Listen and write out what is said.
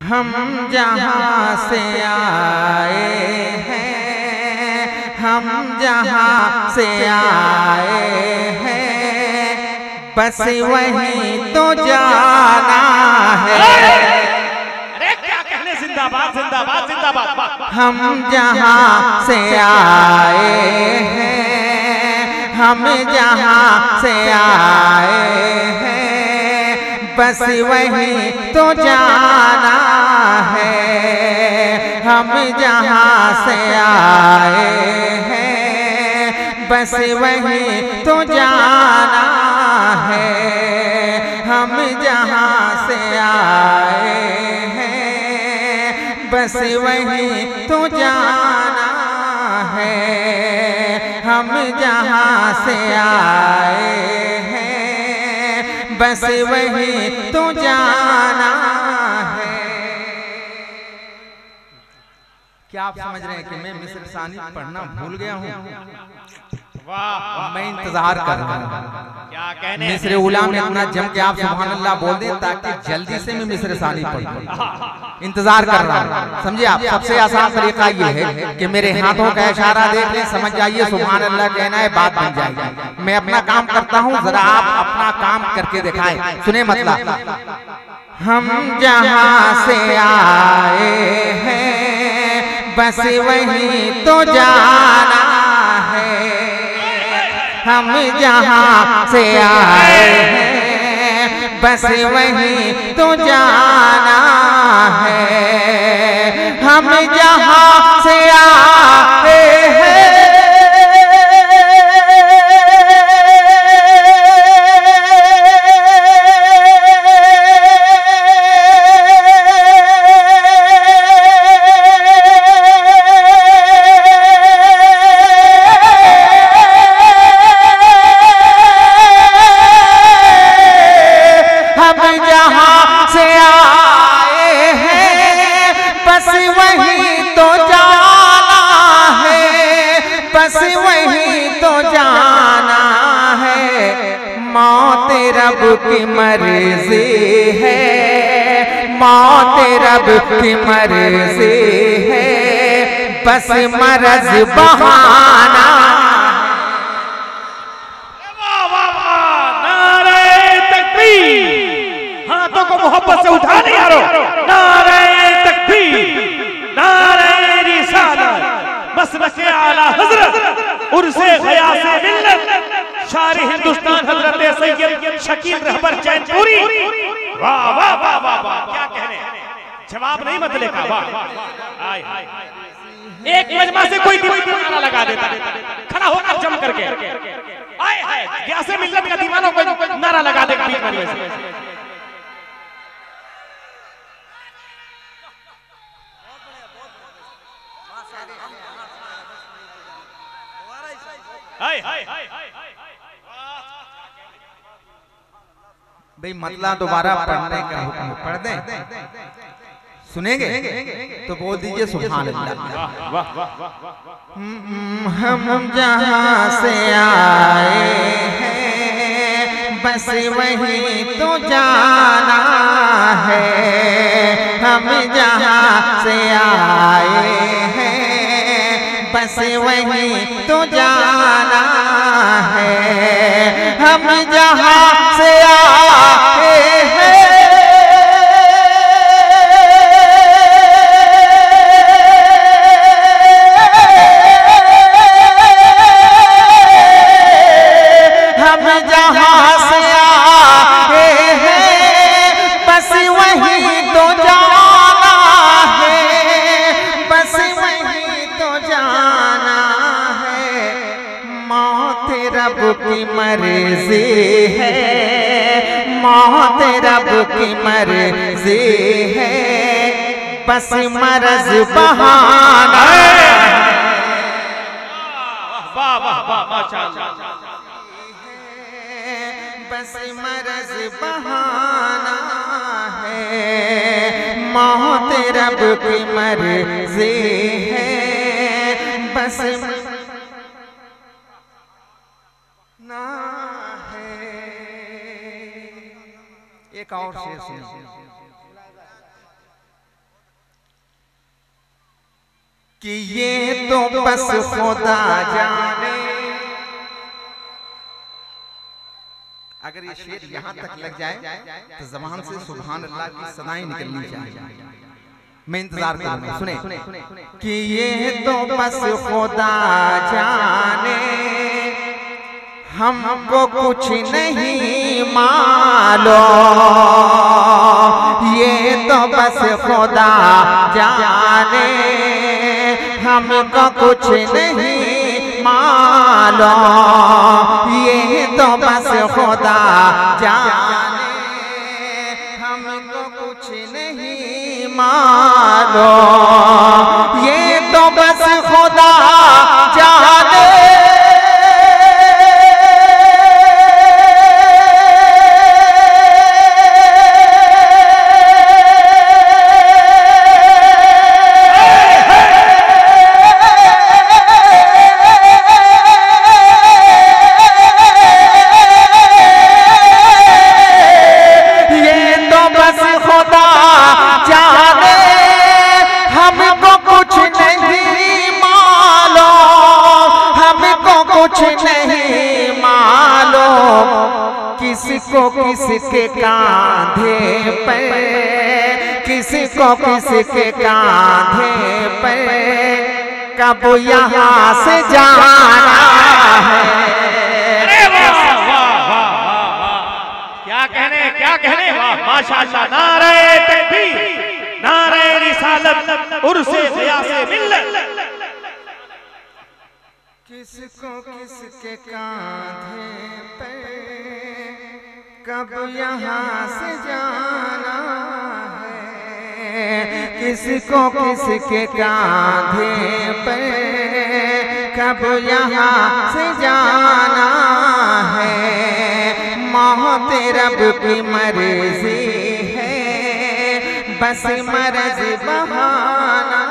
हम जहाँ से आए हैं, हम जहाँ से आए हैं, बस वहीं तो जाना है। अरे क्या कहने, जिंदाबाद जिंदाबाद जिंदाबाद। हम जहाँ से आए हैं, हम जहाँ से आए हैं, बस वहीं तो जाना है। हम जहाँ से आए हैं, बस वहीं तो जाना है। हम जहाँ से आए हैं, बस वहीं तो जाना है। हम जहाँ से आए हैं, बस वहीं तो जाना है। क्या आप समझ रहे हैं कि मैं मिस्र सानी पढ़ना भूल गया हूँ? वाह, मैं इंतजार कर रहा हूँ क्या कहने मिस्र उला में इतना जम के आप सुभान अल्लाह बोल दें ताकि जल्दी से मैं मिस्र सानी पढ़ लूं। इंतजार कर रहा हूँ, समझिए आप। सबसे आसान तरीका ये है कि मेरे हाथों का इशारा देख लें, समझ जाइए सुभान अल्लाह कहना है, बात बन जाएगी। मैं अपना काम करता हूँ, जरा आप अपना काम करके दिखाएं। सुने मतलब, हम जहाँ से आए हैं, बस वहीं तो जाना है। हम जहाँ से आए हैं, बस वहीं तो जाना है। हम जहाँ से आए हैं, रब की मर्जी है, मौत रब की मर्जी है, बस मरज बहाना। नारे तकबीर, हाथों को मोहब्बत से उठा नहीं यारो। नारे तकबीर, नारे रिसालत, मसलके आला हजरत, उर्से गयासे मिल्लत, शारी हिंदुस्तान हजरत सैयद शकील रहबर चैनपुरी। वाह वाह वाह वाह वाह, क्या कहने, जवाब नहीं मतलब का। वाह, एक मजमा से कोई दीवाना नारा लगा देता, खड़ा होकर जम करके आए है गयासे मिल्लत का दीवानों को नारा लगा देगा बीच में से। भाई मतलब दोबारा पढ़ने का हुक्म पढ़ दें, सुनेंगे तो बोल दीजिए सुभान अल्लाह। हम जहाँ से आए हैं, बस वहीं तो जाना है। हम जहाँ से आए हैं, बस वहीं तो जाना है। हम जहाँ से आए हैं, हम जहाँ से आए हैं, बस वहीं तो जाना है, बस वहीं तो जाना है। मौत रब की मर्जी है, मौत रब की मर्जी है, बस मरज बहाना। वाह वाह वाह, माशाअल्लाह। बस मरज बहाना है, मौत रब की मर्जी है, बस ना है। एक और शेर सुनो। कि ये तो बस खुदा जाने। अगर ये शेर यहाँ तक लग जाए तो ज़बान से सुभान अल्लाह की सदाएं निकलनी चाहिए। मैं इंतजार करूंगा, सुने कि ये तो बस खुदा जाने, हमको कुछ नहीं मालूम। ये तो बस खुदा जाने, हमको कुछ नहीं मालूम। ये तो बस खुदा जाने, हमको कुछ नहीं मालूम। ये तो बस खुदा जाने। किसको किसके कांधे पे, किसको किसके कांधे पे, कब यहाँ से जाना है। अरे वाह वाह वाह वाह वाह, क्या कहने वाह, माशाअल्लाह। नारे तकबीर, नारे रिसालत, उर्से ग़ियासे मिल्लत। किसको किसके कांधे पे, कब यहाँ से जाना है। किसको किसके कांधे पे, कब यहाँ से जाना है। मौत रब की मर्जी है, बस मर्ज़ बहाना